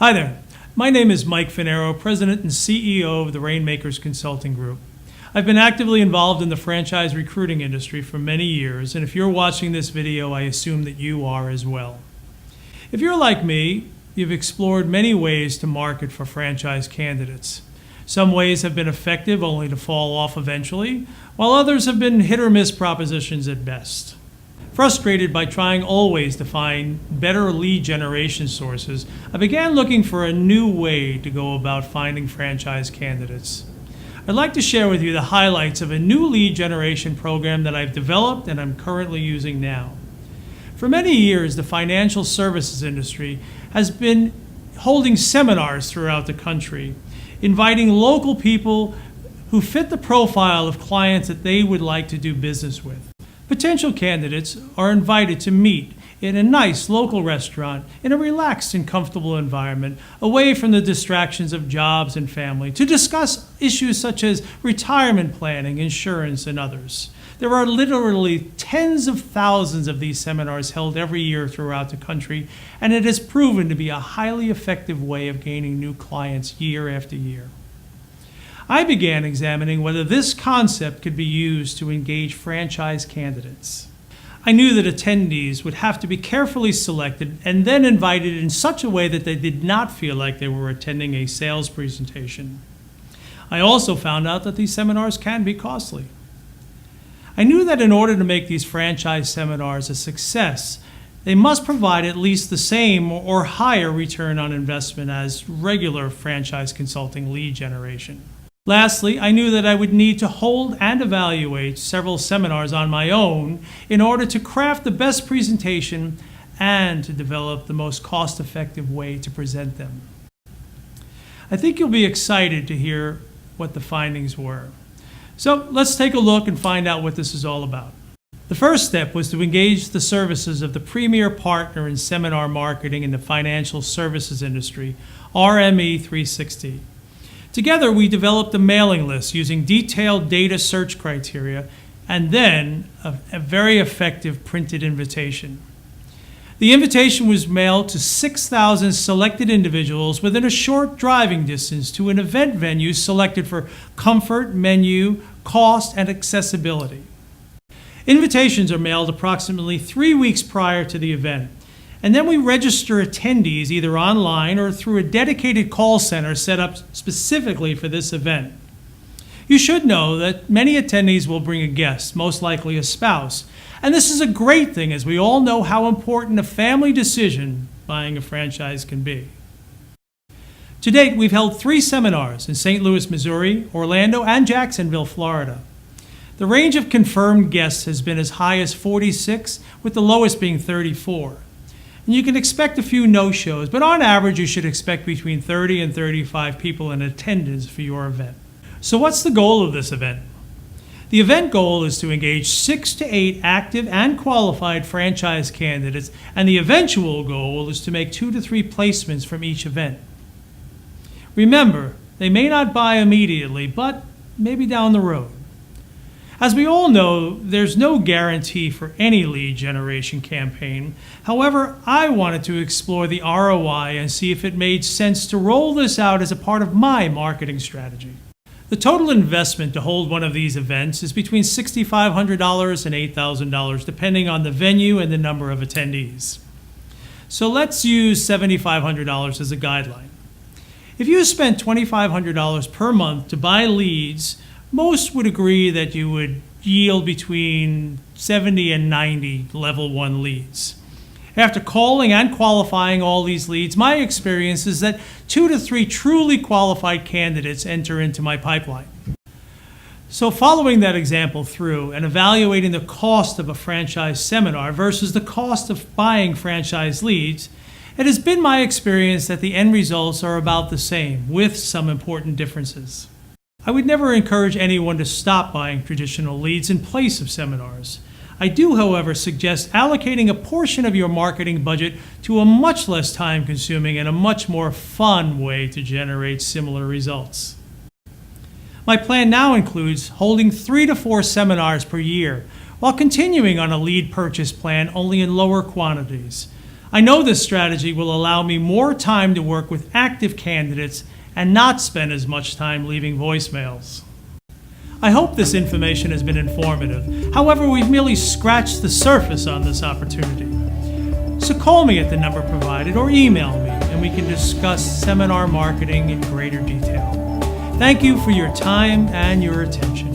Hi there. My name is Mike Finero, President and CEO of the Rainmakers Consulting Group. I've been actively involved in the franchise recruiting industry for many years, and if you're watching this video, I assume that you are as well. If you're like me, you've explored many ways to market for franchise candidates. Some ways have been effective only to fall off eventually, while others have been hit or miss propositions at best. Frustrated by trying always to find better lead generation sources, I began looking for a new way to go about finding franchise candidates. I'd like to share with you the highlights of a new lead generation program that I've developed and I'm currently using now. For many years, the financial services industry has been holding seminars throughout the country, inviting local people who fit the profile of clients that they would like to do business with. Potential candidates are invited to meet in a nice local restaurant in a relaxed and comfortable environment, away from the distractions of jobs and family, to discuss issues such as retirement planning, insurance, and others. There are literally tens of thousands of these seminars held every year throughout the country, and it has proven to be a highly effective way of gaining new clients year after year. I began examining whether this concept could be used to engage franchise candidates. I knew that attendees would have to be carefully selected and then invited in such a way that they did not feel like they were attending a sales presentation. I also found out that these seminars can be costly. I knew that in order to make these franchise seminars a success, they must provide at least the same or higher return on investment as regular franchise consulting lead generation. Lastly, I knew that I would need to hold and evaluate several seminars on my own in order to craft the best presentation and to develop the most cost-effective way to present them. I think you'll be excited to hear what the findings were. So let's take a look and find out what this is all about. The first step was to engage the services of the premier partner in seminar marketing in the financial services industry, RME 360. Together, we developed a mailing list using detailed data search criteria and then a very effective printed invitation. The invitation was mailed to 6,000 selected individuals within a short driving distance to an event venue selected for comfort, menu, cost, and accessibility. Invitations are mailed approximately 3 weeks prior to the event. And then we register attendees either online or through a dedicated call center set up specifically for this event. You should know that many attendees will bring a guest, most likely a spouse. And this is a great thing, as we all know how important a family decision buying a franchise can be. To date, we've held 3 seminars in St. Louis, Missouri, Orlando, and Jacksonville, Florida. The range of confirmed guests has been as high as 46, with the lowest being 34. And you can expect a few no-shows, but on average you should expect between 30 and 35 people in attendance for your event. So what's the goal of this event? The event goal is to engage 6 to 8 active and qualified franchise candidates, and the eventual goal is to make 2 to 3 placements from each event. Remember, they may not buy immediately, but maybe down the road. As we all know, there's no guarantee for any lead generation campaign. However, I wanted to explore the ROI and see if it made sense to roll this out as a part of my marketing strategy. The total investment to hold one of these events is between $6,500 and $8,000, depending on the venue and the number of attendees. So let's use $7,500 as a guideline. If you spent $2,500 per month to buy leads, most would agree that you would yield between 70 and 90 level 1 leads. After calling and qualifying all these leads, my experience is that 2 to 3 truly qualified candidates enter into my pipeline. So following that example through and evaluating the cost of a franchise seminar versus the cost of buying franchise leads, it has been my experience that the end results are about the same, with some important differences. I would never encourage anyone to stop buying traditional leads in place of seminars. I do, however, suggest allocating a portion of your marketing budget to a much less time-consuming and a much more fun way to generate similar results. My plan now includes holding 3 to 4 seminars per year, while continuing on a lead purchase plan only in lower quantities. I know this strategy will allow me more time to work with active candidates and not spend as much time leaving voicemails. I hope this information has been informative. However, we've merely scratched the surface on this opportunity. So call me at the number provided or email me and we can discuss seminar marketing in greater detail. Thank you for your time and your attention.